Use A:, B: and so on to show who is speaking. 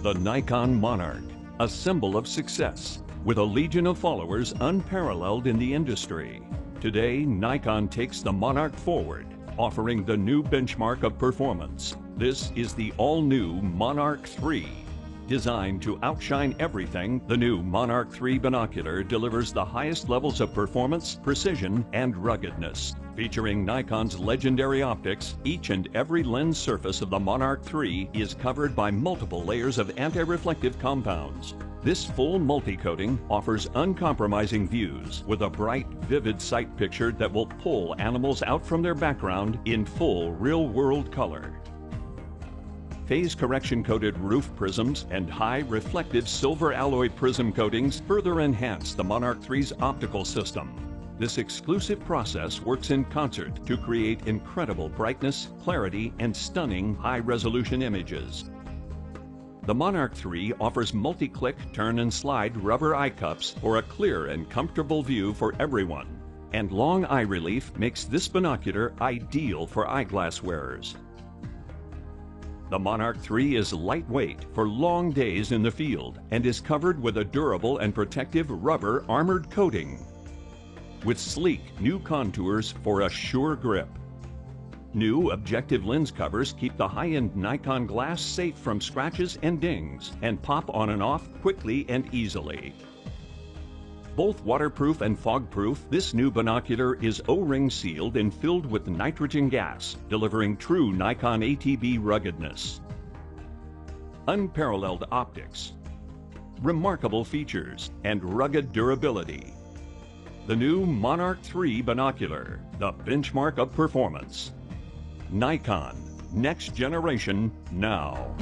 A: The Nikon Monarch, a symbol of success, with a legion of followers unparalleled in the industry. Today, Nikon takes the Monarch forward, offering the new benchmark of performance. This is the all-new Monarch 3. Designed to outshine everything, the new Monarch 3 binocular delivers the highest levels of performance, precision, and ruggedness. Featuring Nikon's legendary optics, each and every lens surface of the Monarch 3 is covered by multiple layers of anti-reflective compounds. This full multi-coating offers uncompromising views with a bright, vivid sight picture that will pull animals out from their background in full real-world color. Phase correction coated roof prisms and high reflective silver alloy prism coatings further enhance the Monarch 3's optical system. This exclusive process works in concert to create incredible brightness, clarity, and stunning high-resolution images. The Monarch 3 offers multi-click turn and slide rubber eye cups for a clear and comfortable view for everyone. And long eye relief makes this binocular ideal for eyeglass wearers. The Monarch 3 is lightweight for long days in the field and is covered with a durable and protective rubber armored coating, with sleek new contours for a sure grip. New objective lens covers keep the high-end Nikon glass safe from scratches and dings and pop on and off quickly and easily. Both waterproof and fog-proof, this new binocular is O-ring sealed and filled with nitrogen gas, delivering true Nikon ATB ruggedness. Unparalleled optics, remarkable features, and rugged durability. The new Monarch 3 binocular, the benchmark of performance. Nikon, next generation now.